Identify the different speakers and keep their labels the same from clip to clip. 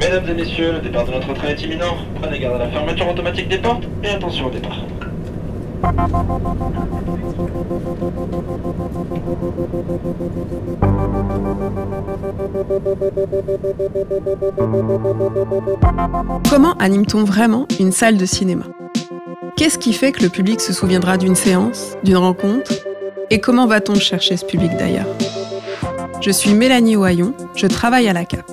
Speaker 1: Mesdames et messieurs, le départ de notre train est imminent. Prenez garde à la fermeture automatique des portes et attention au départ.
Speaker 2: Comment anime-t-on vraiment une salle de cinéma ? Qu'est-ce qui fait que le public se souviendra d'une séance, d'une rencontre ? Et comment va-t-on chercher ce public d'ailleurs ? Je suis Mélanie Ohaillon, je travaille à la CAP.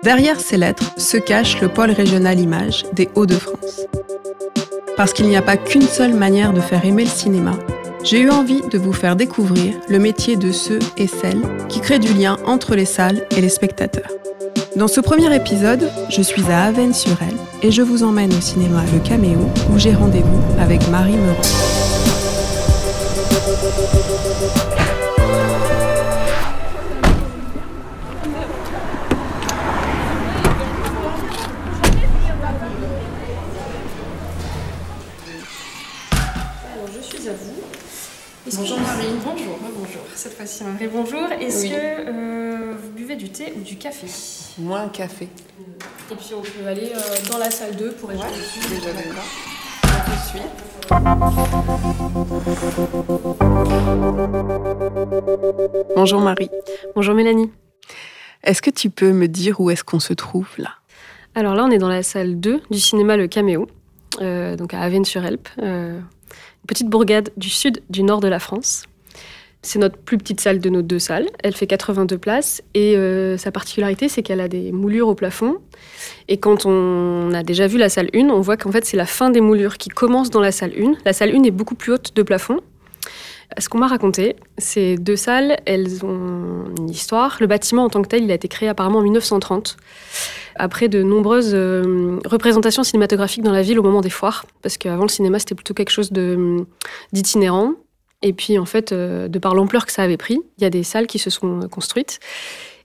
Speaker 2: Derrière ces lettres se cache le pôle régional Images des Hauts-de-France. Parce qu'il n'y a pas qu'une seule manière de faire aimer le cinéma, j'ai eu envie de vous faire découvrir le métier de ceux et celles qui créent du lien entre les salles et les spectateurs. Dans ce premier épisode, je suis à Avesnes-sur-Helpe et je vous emmène au cinéma Le Caméo où j'ai rendez-vous avec Marie Meurant.
Speaker 3: Bonjour Marie. Bonjour. Cette fois-ci, Marie, bonjour. Est-ce que vous buvez du thé ou du café ?
Speaker 2: Moi, un café.
Speaker 3: Et puis on peut aller dans la salle 2 pour échanger dessus.
Speaker 2: Déjà d'accord. Je suis. Bonjour Marie.
Speaker 3: Bonjour Mélanie.
Speaker 2: Est-ce que tu peux me dire où est-ce qu'on se trouve là ?
Speaker 3: Alors là, on est dans la salle 2 du cinéma Le Caméo, donc à Avesnes-sur-Helpe. Petite bourgade du sud du nord de la France. C'est notre plus petite salle de nos deux salles. Elle fait 82 places et sa particularité, c'est qu'elle a des moulures au plafond. Et quand on a déjà vu la salle 1, on voit qu'en fait, c'est la fin des moulures qui commence dans la salle 1. La salle 1 est beaucoup plus haute de plafond. Ce qu'on m'a raconté, ces deux salles, elles ont une histoire. Le bâtiment en tant que tel, il a été créé apparemment en 1930. Après de nombreuses représentations cinématographiques dans la ville au moment des foires, parce qu'avant le cinéma c'était plutôt quelque chose d'itinérant. Et puis en fait, de par l'ampleur que ça avait pris, il y a des salles qui se sont construites.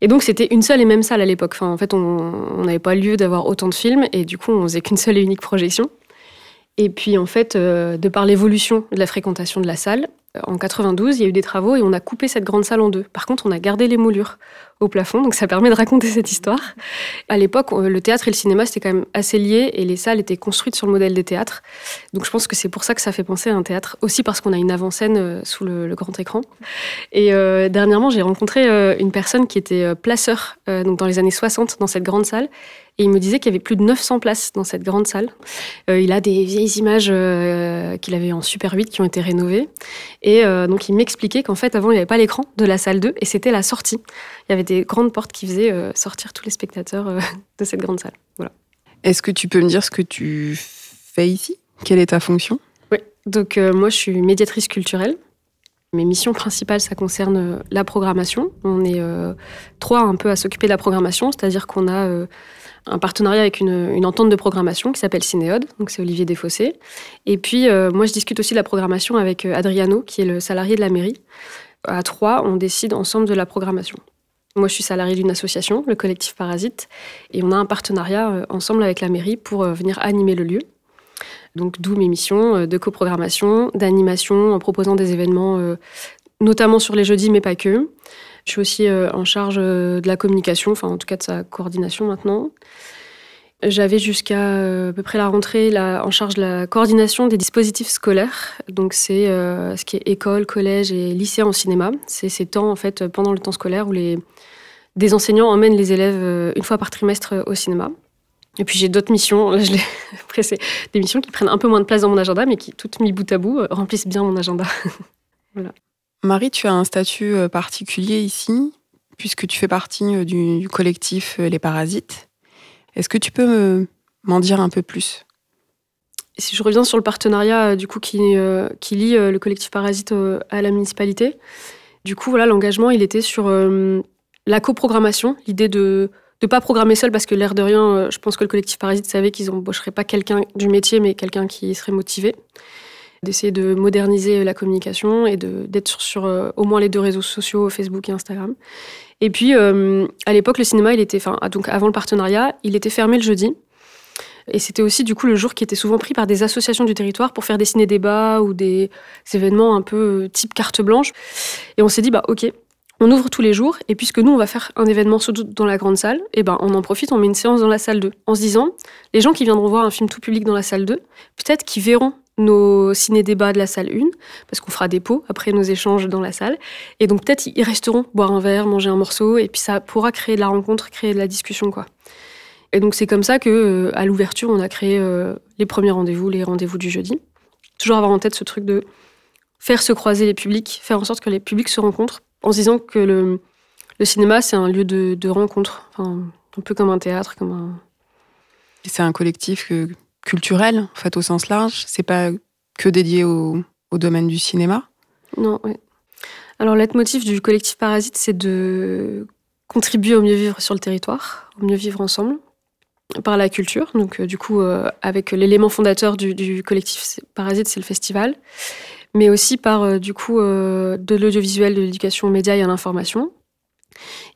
Speaker 3: Et donc c'était une seule et même salle à l'époque. Enfin, en fait, on n'avait pas lieu d'avoir autant de films, et du coup on faisait qu'une seule et unique projection. Et puis en fait, de par l'évolution de la fréquentation de la salle, en 92, il y a eu des travaux et on a coupé cette grande salle en deux. Par contre, on a gardé les moulures au plafond, donc ça permet de raconter cette histoire. À l'époque, le théâtre et le cinéma, c'était quand même assez lié et les salles étaient construites sur le modèle des théâtres. Donc je pense que c'est pour ça que ça fait penser à un théâtre, aussi parce qu'on a une avant-scène sous le grand écran. Et dernièrement, j'ai rencontré une personne qui était placeur donc dans les années 60 dans cette grande salle. Et il me disait qu'il y avait plus de 900 places dans cette grande salle. Il a des vieilles images qu'il avait en Super 8 qui ont été rénovées. Et donc, il m'expliquait qu'en fait, avant, il n'y avait pas l'écran de la salle 2 et c'était la sortie. Il y avait des grandes portes qui faisaient sortir tous les spectateurs de cette grande salle. Voilà.
Speaker 2: Est-ce que tu peux me dire ce que tu fais ici ? Quelle est ta fonction ?
Speaker 3: Oui, donc moi, je suis médiatrice culturelle. Mes missions principales, ça concerne la programmation. On est trois un peu à s'occuper de la programmation, c'est-à-dire qu'on a un partenariat avec une entente de programmation qui s'appelle Cinéode, donc c'est Olivier Desfossés. Et puis, moi, je discute aussi de la programmation avec Adriano, qui est le salarié de la mairie. À trois, on décide ensemble de la programmation. Moi, je suis salariée d'une association, le collectif Parasite, et on a un partenariat ensemble avec la mairie pour venir animer le lieu. Donc, d'où mes missions de coprogrammation, d'animation, en proposant des événements, notamment sur les jeudis, mais pas que. Je suis aussi en charge de la communication, enfin en tout cas de sa coordination maintenant. J'avais jusqu'à à peu près la rentrée en charge de la coordination des dispositifs scolaires. Donc c'est ce qui est école, collège et lycée en cinéma. C'est ces temps en fait pendant le temps scolaire où des enseignants emmènent les élèves une fois par trimestre au cinéma. Et puis j'ai d'autres missions. Là, après c'est des missions qui prennent un peu moins de place dans mon agenda, mais qui toutes mis bout à bout remplissent bien mon agenda. Voilà.
Speaker 2: Marie, tu as un statut particulier ici, puisque tu fais partie du collectif Les Parasites. Est-ce que tu peux m'en dire un peu plus ?
Speaker 3: Si je reviens sur le partenariat du coup, qui lie le collectif Parasite à la municipalité, du coup, voilà, l'engagement, il était sur la coprogrammation, l'idée de ne pas programmer seul, parce que l'air de rien, je pense que le collectif Parasite savait qu'ils n'embaucheraient pas quelqu'un du métier, mais quelqu'un qui serait motivé. D'essayer de moderniser la communication et d'être sur au moins les deux réseaux sociaux, Facebook et Instagram. Et puis, à l'époque, le cinéma, donc avant le partenariat, il était fermé le jeudi. Et c'était aussi, du coup, le jour qui était souvent pris par des associations du territoire pour faire des ciné-débats ou des événements un peu type carte blanche. Et on s'est dit, OK, On ouvre tous les jours, et puisque nous, on va faire un événement dans la grande salle, et ben, on en profite, on met une séance dans la salle 2, en se disant, les gens qui viendront voir un film tout public dans la salle 2, peut-être qu'ils verront nos ciné-débats de la salle 1, parce qu'on fera des pots après nos échanges dans la salle, et donc peut-être ils resteront boire un verre, manger un morceau, et puis ça pourra créer de la rencontre, créer de la discussion, quoi. Et donc c'est comme ça que, à l'ouverture, on a créé les premiers rendez-vous, les rendez-vous du jeudi. Toujours avoir en tête ce truc de faire se croiser les publics, faire en sorte que les publics se rencontrent, en se disant que le cinéma, c'est un lieu de rencontre, enfin, un peu comme un théâtre, comme un...
Speaker 2: Et c'est un collectif culturel, en fait, au sens large. C'est pas que dédié au domaine du cinéma.
Speaker 3: Non, oui. Alors, le leitmotiv du collectif Parasite, c'est de contribuer au mieux vivre sur le territoire, au mieux vivre ensemble, par la culture. Donc, du coup, avec l'élément fondateur du collectif Parasite, c'est le festival, mais aussi par, du coup, de l'audiovisuel, de l'éducation aux médias et à l'information.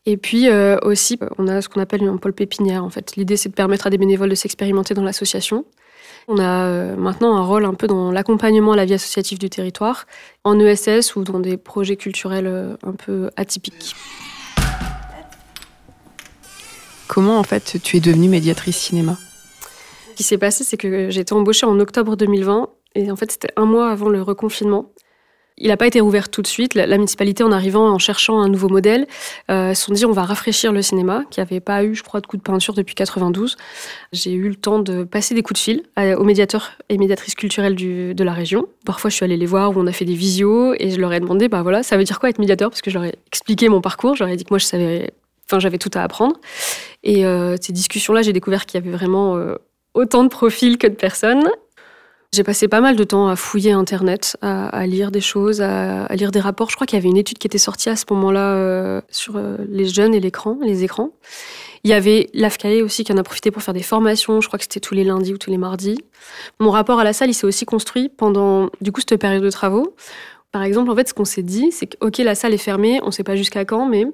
Speaker 3: Et puis aussi, on a ce qu'on appelle un pôle pépinière, en fait. L'idée, c'est de permettre à des bénévoles de s'expérimenter dans l'association. On a maintenant un rôle un peu dans l'accompagnement à la vie associative du territoire, en ESS ou dans des projets culturels un peu atypiques.
Speaker 2: Comment, en fait, tu es devenue médiatrice cinéma ?
Speaker 3: Ce qui s'est passé, c'est que j'ai été embauchée en octobre 2020, et en fait, c'était un mois avant le reconfinement. Il n'a pas été rouvert tout de suite. La municipalité, en arrivant, en cherchant un nouveau modèle, se sont dit on va rafraîchir le cinéma, qui n'avait pas eu, je crois, de coup de peinture depuis 92. J'ai eu le temps de passer des coups de fil aux médiateurs et médiatrices culturelles de la région. Parfois, je suis allée les voir, où on a fait des visios, et je leur ai demandé, voilà, ça veut dire quoi être médiateur ? Parce que je leur ai expliqué mon parcours, je leur ai dit que moi, j'avais tout à apprendre. Et ces discussions-là, j'ai découvert qu'il y avait vraiment autant de profils que de personnes. J'ai passé pas mal de temps à fouiller Internet, à lire des choses, à lire des rapports. Je crois qu'il y avait une étude qui était sortie à ce moment-là sur les jeunes et les écrans. Il y avait l'AFCAE aussi qui en a profité pour faire des formations. Je crois que c'était tous les lundis ou tous les mardis. Mon rapport à la salle, il s'est aussi construit pendant du coup cette période de travaux. Par exemple, en fait, ce qu'on s'est dit, c'est que ok, la salle est fermée, on ne sait pas jusqu'à quand, mais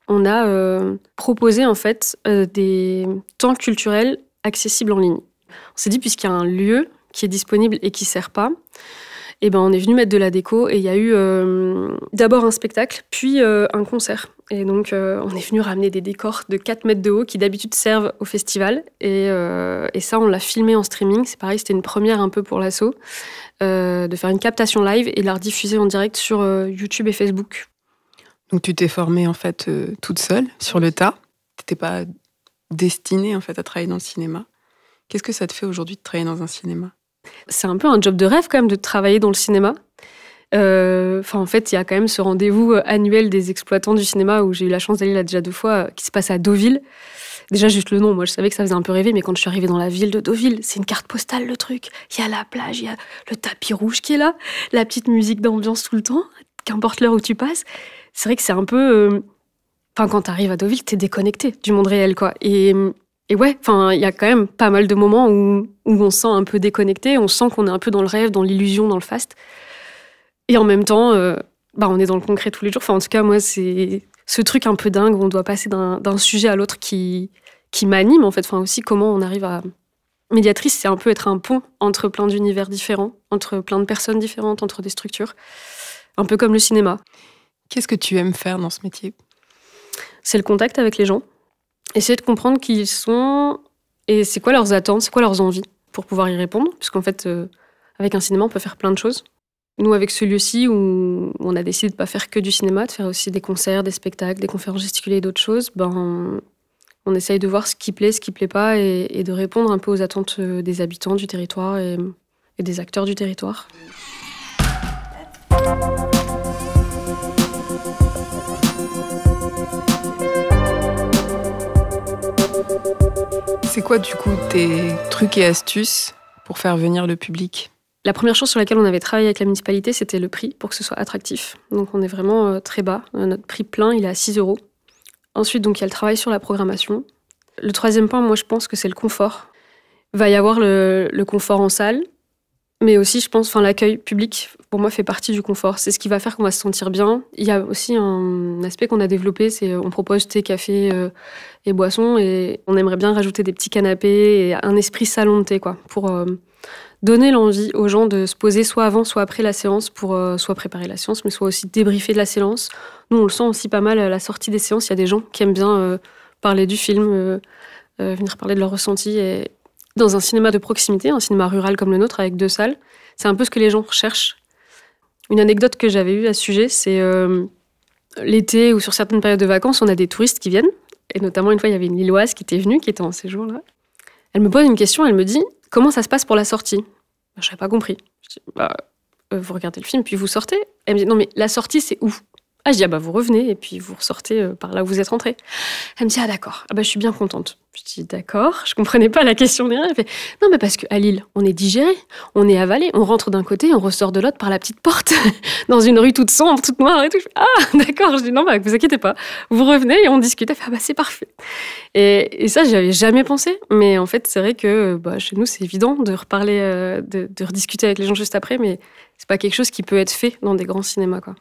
Speaker 3: on a proposé en fait des temps culturels accessibles en ligne. On s'est dit, puisqu'il y a un lieu qui est disponible et qui ne sert pas, et ben on est venu mettre de la déco, et il y a eu d'abord un spectacle, puis un concert. Et donc on est venu ramener des décors de 4 mètres de haut qui d'habitude servent au festival, et ça on l'a filmé en streaming. C'est pareil, c'était une première un peu pour l'asso, de faire une captation live et de la rediffuser en direct sur YouTube et Facebook.
Speaker 2: Donc tu t'es formée en fait toute seule, sur le tas. Tu n'étais pas destinée en fait à travailler dans le cinéma. Qu'est-ce que ça te fait aujourd'hui de travailler dans un cinéma ?
Speaker 3: C'est un peu un job de rêve quand même de travailler dans le cinéma. En fait, il y a quand même ce rendez-vous annuel des exploitants du cinéma où j'ai eu la chance d'aller là déjà 2 fois, qui se passe à Deauville. Déjà, juste le nom, moi je savais que ça faisait un peu rêver, mais quand je suis arrivée dans la ville de Deauville, c'est une carte postale le truc. Il y a la plage, il y a le tapis rouge qui est là, la petite musique d'ambiance tout le temps, qu'importe l'heure où tu passes. C'est vrai que c'est un peu... quand t'arrives à Deauville, t'es déconnecté du monde réel, quoi. Et ouais, il y a quand même pas mal de moments où on se sent un peu déconnecté, on sent qu'on est un peu dans le rêve, dans l'illusion, dans le faste. Et en même temps, on est dans le concret tous les jours. En tout cas, moi, c'est ce truc un peu dingue où on doit passer d'un sujet à l'autre qui m'anime, en fait. Aussi, comment on arrive à... Médiatrice, c'est un peu être un pont entre plein d'univers différents, entre plein de personnes différentes, entre des structures. Un peu comme le cinéma.
Speaker 2: Qu'est-ce que tu aimes faire dans ce métier ?
Speaker 3: C'est le contact avec les gens. Essayer de comprendre qui ils sont et c'est quoi leurs attentes, c'est quoi leurs envies pour pouvoir y répondre. Puisqu'en fait, avec un cinéma, on peut faire plein de choses. Nous, avec ce lieu-ci, où on a décidé de ne pas faire que du cinéma, de faire aussi des concerts, des spectacles, des conférences gesticulées et d'autres choses, on essaye de voir ce qui plaît pas et de répondre un peu aux attentes des habitants du territoire et des acteurs du territoire.
Speaker 2: C'est quoi, du coup, tes trucs et astuces pour faire venir le public ?
Speaker 3: La première chose sur laquelle on avait travaillé avec la municipalité, c'était le prix, pour que ce soit attractif. Donc on est vraiment très bas. Notre prix plein, il est à 6 €. Ensuite, donc, il y a le travail sur la programmation. Le troisième point, moi, je pense que c'est le confort. Il va y avoir le confort en salle, mais aussi, je pense, l'accueil public, pour moi, fait partie du confort. C'est ce qui va faire qu'on va se sentir bien. Il y a aussi un aspect qu'on a développé, c'est on propose thé, café et boissons, et on aimerait bien rajouter des petits canapés et un esprit salon de thé, quoi, pour donner l'envie aux gens de se poser soit avant, soit après la séance pour soit préparer la séance, mais soit aussi débriefer de la séance. Nous, on le sent aussi pas mal à la sortie des séances. Il y a des gens qui aiment bien parler du film, venir parler de leur ressenti. Et dans un cinéma de proximité, un cinéma rural comme le nôtre, avec 2 salles, c'est un peu ce que les gens recherchent. Une anecdote que j'avais eue à ce sujet, c'est l'été ou sur certaines périodes de vacances, on a des touristes qui viennent. Et notamment, une fois, il y avait une Lilloise qui était venue, qui était en séjour là. Elle me pose une question, elle me dit « Comment ça se passe pour la sortie ?» Je n'avais pas compris. Je dis « Vous regardez le film, puis vous sortez ?» Elle me dit « Non, mais la sortie, c'est où ?» Je dis « Vous revenez, et puis vous ressortez par là où vous êtes rentrés. » Elle me dit « Ah d'accord, je suis bien contente. » Je dis « D'accord. » Je ne comprenais pas la question ni rien. Elle fait « Non, mais parce qu'à Lille, on est digéré, on est avalé, on rentre d'un côté, on ressort de l'autre par la petite porte, dans une rue toute sombre, toute noire et tout. » Je fais « Ah d'accord. » Je dis « Non, vous inquiétez pas. Vous revenez et on discute. » Elle fait « C'est parfait. » Et ça, j'y avais jamais pensé. Mais en fait, c'est vrai que chez nous, c'est évident de reparler, de rediscuter avec les gens juste après, mais c'est pas quelque chose qui peut être fait dans des grands cinémas, quoi.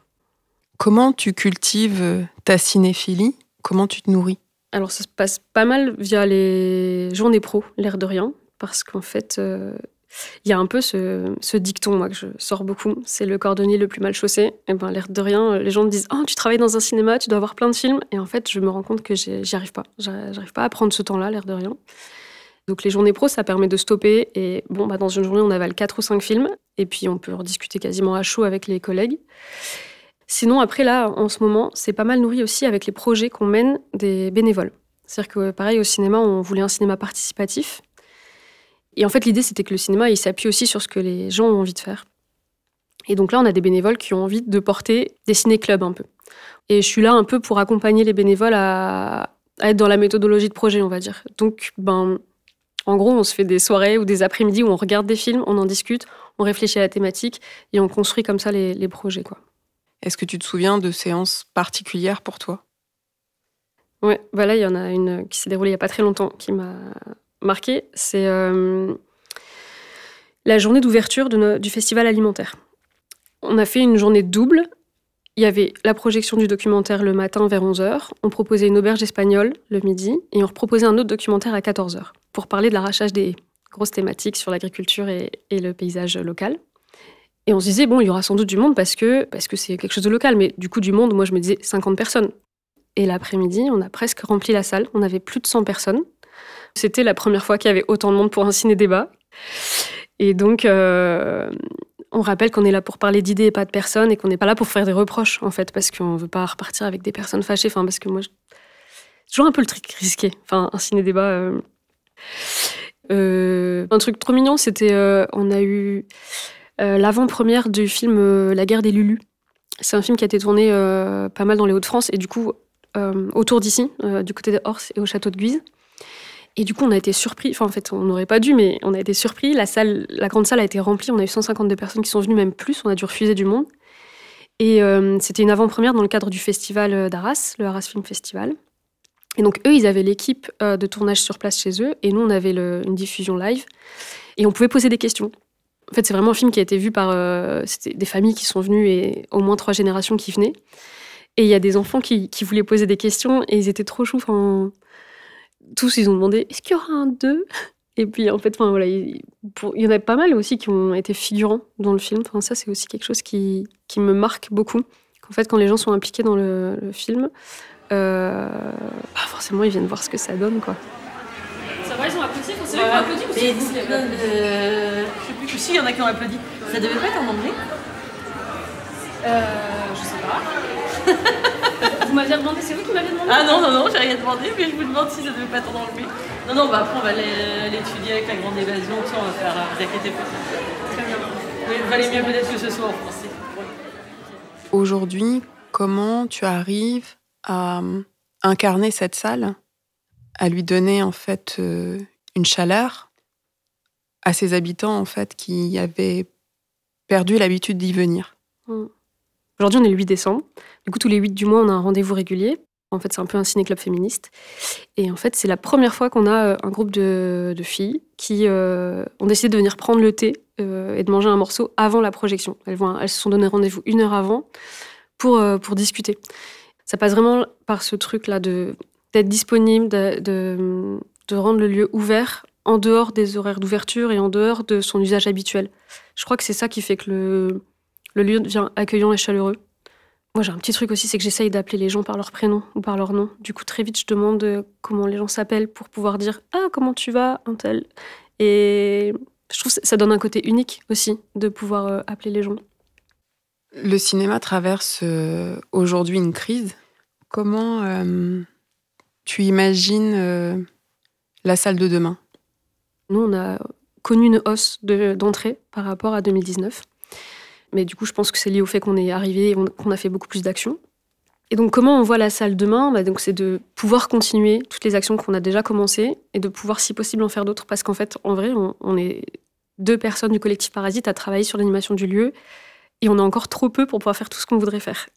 Speaker 2: Comment tu cultives ta cinéphilie ? Comment tu te nourris ?
Speaker 3: Alors, ça se passe pas mal via les journées pro, l'air de rien, parce qu'en fait, il y a un peu ce dicton, moi, que je sors beaucoup, c'est le cordonnier le plus mal chaussé. Et l'air de rien, les gens me disent « Oh, tu travailles dans un cinéma, tu dois avoir plein de films. » Et en fait, je me rends compte que j'y arrive pas. J'arrive pas à prendre ce temps-là, l'air de rien. Donc, les journées pro, ça permet de stopper. Et dans une journée, on avale 4 ou 5 films. Et puis, on peut en discuter quasiment à chaud avec les collègues. Sinon, après, là, en ce moment, c'est pas mal nourri aussi avec les projets qu'on mène des bénévoles. C'est-à-dire que, pareil, au cinéma, on voulait un cinéma participatif. Et en fait, l'idée, c'était que le cinéma, il s'appuie aussi sur ce que les gens ont envie de faire. Et donc là, on a des bénévoles qui ont envie de porter des ciné-clubs un peu. Et je suis là un peu pour accompagner les bénévoles à être dans la méthodologie de projet, on va dire. Donc, en gros, on se fait des soirées ou des après-midi où on regarde des films, on en discute, on réfléchit à la thématique et on construit comme ça les projets, quoi.
Speaker 2: Est-ce que tu te souviens de séances particulières pour toi ?
Speaker 3: Ouais, il y en a une qui s'est déroulée il n'y a pas très longtemps, qui m'a marquée. C'est la journée d'ouverture du festival alimentaire. On a fait une journée double. Il y avait la projection du documentaire le matin vers 11h. On proposait une auberge espagnole le midi. Et on proposait un autre documentaire à 14h pour parler de l'arrachage des grosses thématiques sur l'agriculture et le paysage local. Et on se disait, il y aura sans doute du monde parce que c'est quelque chose de local. Mais du coup, du monde, moi, je me disais 50 personnes. Et l'après-midi, on a presque rempli la salle. On avait plus de 100 personnes. C'était la première fois qu'il y avait autant de monde pour un ciné-débat. Et donc, on rappelle qu'on est là pour parler d'idées et pas de personnes et qu'on n'est pas là pour faire des reproches, en fait, parce qu'on ne veut pas repartir avec des personnes fâchées. Parce que moi, c'est toujours un peu le truc risqué. Un ciné-débat... Un truc trop mignon, c'était... on a eu... l'avant-première du film La guerre des Lulus. C'est un film qui a été tourné pas mal dans les Hauts-de-France et du coup autour d'ici, du côté de Horse et au château de Guise. Et du coup, on a été surpris. En fait, on n'aurait pas dû, mais on a été surpris. La grande salle a été remplie. On a eu 152 personnes qui sont venues, même plus. On a dû refuser du monde. Et c'était une avant-première dans le cadre du festival d'Arras, le Arras Film Festival. Et donc, eux, ils avaient l'équipe de tournage sur place chez eux. Et nous, on avait une diffusion live. Et on pouvait poser des questions. En fait, c'est vraiment un film qui a été vu par c'était des familles qui sont venues et au moins 3 générations qui venaient. Et il y a des enfants qui voulaient poser des questions et ils étaient trop choux. Tous, ils ont demandé « Est-ce qu'il y aura un 2 ?» Et puis, en fait, il y en a pas mal aussi qui ont été figurants dans le film. Ça, c'est aussi quelque chose qui me marque beaucoup. Qu'en fait, quand les gens sont impliqués dans le film, forcément, ils viennent voir ce que ça donne, quoi. Ça va, ils ont applaudi. C'est vrai qu'on applaudit ou c'est vous?
Speaker 4: Je sais plus si il y en a qui ont applaudi. Ça devait pas être en anglais?
Speaker 3: Je sais pas. Vous m'aviez demandé, c'est vous qui m'avez demandé?
Speaker 4: Ah non, j'ai rien demandé, mais je vous demande si ça devait pas être en anglais. Non, après on va l'étudier avec la grande évasion, tout ça, on va faire, vous inquiétez pas. Très bien. Mais il valait mieux peut-être que ce soit en français.
Speaker 2: Aujourd'hui, comment tu arrives à incarner cette salle, à lui donner en fait une chaleur à ses habitants en fait qui avaient perdu l'habitude d'y venir?
Speaker 3: Aujourd'hui, on est le 8 décembre. Du coup, tous les 8 du mois, on a un rendez-vous régulier. En fait, c'est un peu un ciné-club féministe. Et en fait, c'est la première fois qu'on a un groupe de filles qui ont décidé de venir prendre le thé et de manger un morceau avant la projection. Elles se sont donné rendez-vous 1 heure avant pour discuter. Ça passe vraiment par ce truc-là d'être disponible, de rendre le lieu ouvert en dehors des horaires d'ouverture et en dehors de son usage habituel. Je crois que c'est ça qui fait que le lieu devient accueillant et chaleureux. Moi, j'ai un petit truc aussi, c'est que j'essaye d'appeler les gens par leur prénom ou par leur nom. Du coup, très vite, je demande comment les gens s'appellent pour pouvoir dire « Ah, comment tu vas, un tel ?» Et je trouve que ça donne un côté unique aussi de pouvoir appeler les gens.
Speaker 2: Le cinéma traverse aujourd'hui une crise. Comment tu imagines la salle de demain?
Speaker 3: Nous, on a connu une hausse d'entrée par rapport à 2019. Mais du coup, je pense que c'est lié au fait qu'on est arrivé et qu'on a fait beaucoup plus d'actions. Et donc, comment on voit la salle demain ? Donc, c'est de pouvoir continuer toutes les actions qu'on a déjà commencées et de pouvoir, si possible, en faire d'autres. Parce qu'en fait, en vrai, on est 2 personnes du collectif Parasite à travailler sur l'animation du lieu et on est encore trop peu pour pouvoir faire tout ce qu'on voudrait faire.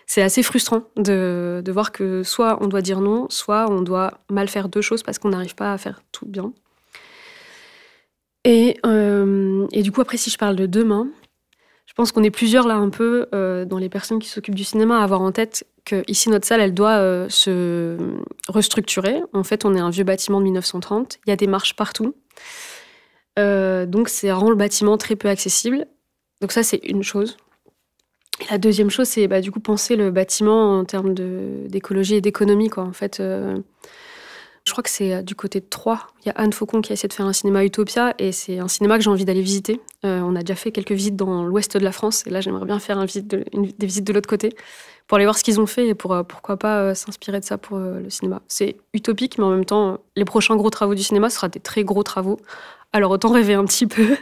Speaker 3: C'est assez frustrant de voir que soit on doit dire non, soit on doit mal faire 2 choses parce qu'on n'arrive pas à faire tout bien. Et du coup, après, si je parle de demain, je pense qu'on est plusieurs là un peu dans les personnes qui s'occupent du cinéma à avoir en tête que ici notre salle elle doit se restructurer. En fait, on est un vieux bâtiment de 1930. Il y a des marches partout, donc ça rend le bâtiment très peu accessible. Donc ça c'est une chose. Et la deuxième chose c'est du coup penser le bâtiment en termes d'écologie et d'économie quoi. En fait. Je crois que c'est du côté de Troyes. Il y a Anne Faucon qui a essayé de faire un cinéma Utopia et c'est un cinéma que j'ai envie d'aller visiter. On a déjà fait quelques visites dans l'ouest de la France et là j'aimerais bien faire des visites de l'autre côté pour aller voir ce qu'ils ont fait et pourquoi pas s'inspirer de ça pour le cinéma. C'est utopique mais en même temps les prochains gros travaux du cinéma seront des très gros travaux. Alors autant rêver un petit peu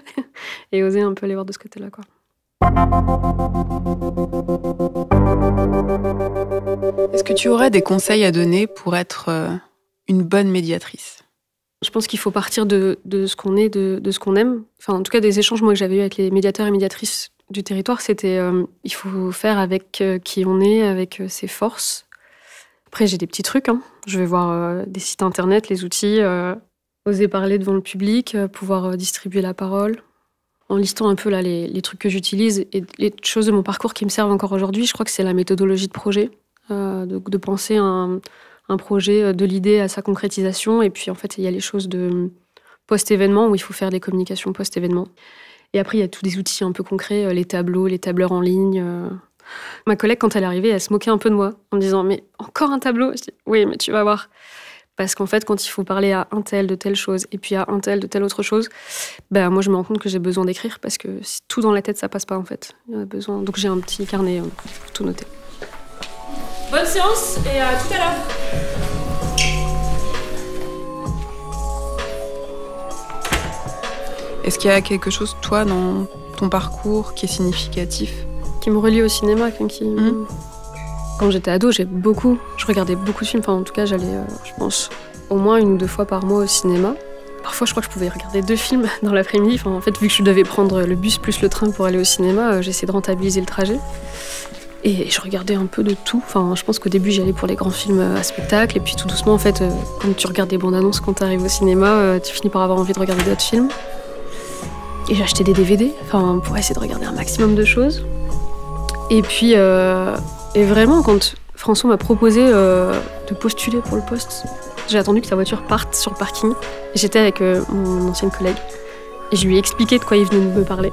Speaker 3: et oser un peu aller voir de ce côté-là quoi.
Speaker 2: Est-ce que tu aurais des conseils à donner pour être une bonne médiatrice?
Speaker 3: Je pense qu'il faut partir de ce qu'on est, de ce qu'on aime. Enfin, en tout cas, des échanges moi, que j'avais eus avec les médiateurs et médiatrices du territoire, c'était il faut faire avec qui on est, avec ses forces. Après, j'ai des petits trucs. Je vais voir des sites internet, les outils, oser parler devant le public, pouvoir distribuer la parole. En listant un peu là, les trucs que j'utilise et les choses de mon parcours qui me servent encore aujourd'hui, je crois que c'est la méthodologie de projet, de penser un projet de l'idée à sa concrétisation. Et puis, en fait, il y a les choses de post-événement où il faut faire des communications post-événement. Et après, il y a tous des outils un peu concrets, les tableaux, les tableurs en ligne. Ma collègue, quand elle est arrivée, elle se moquait un peu de moi en me disant « Mais encore un tableau ?» Je dis « Oui, mais tu vas voir. » Parce qu'en fait, quand il faut parler à un tel de telle chose et puis à un tel de telle autre chose, moi, je me rends compte que j'ai besoin d'écrire parce que si tout dans la tête, ça passe pas, en fait. Il y a besoin. Donc, j'ai un petit carnet pour tout noter.
Speaker 4: Bonne séance et à tout à l'heure.
Speaker 2: Est-ce qu'il y a quelque chose, toi, dans ton parcours qui est significatif?
Speaker 3: Qui me relie au cinéma, Quand j'étais ado, je regardais beaucoup de films. Enfin, en tout cas, j'allais, je pense, au moins 1 ou 2 fois par mois au cinéma. Parfois, je crois que je pouvais regarder 2 films dans l'après-midi. Enfin, en fait, vu que je devais prendre le bus plus le train pour aller au cinéma, j'essayais de rentabiliser le trajet. Et je regardais un peu de tout. Enfin, je pense qu'au début, j'allais pour les grands films à spectacle. Et puis tout doucement, en fait, quand tu regardes des bandes annonces quand tu arrives au cinéma, tu finis par avoir envie de regarder d'autres films. Et j'ai acheté des DVD, pour essayer de regarder un maximum de choses. Et puis, et vraiment, quand François m'a proposé de postuler pour le poste, j'ai attendu que sa voiture parte sur le parking. J'étais avec mon ancienne collègue. Et je lui ai expliqué de quoi il venait de me parler.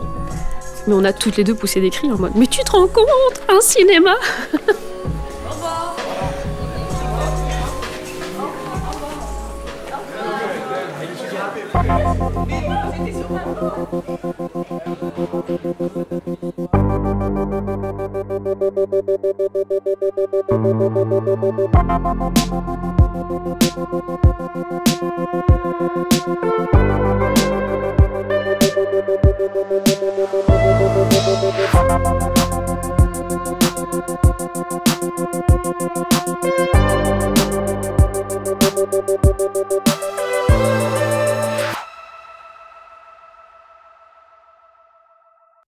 Speaker 3: Mais on a toutes les 2 poussé des cris en mode « Mais tu te rends compte, un cinéma !»
Speaker 4: Au revoir.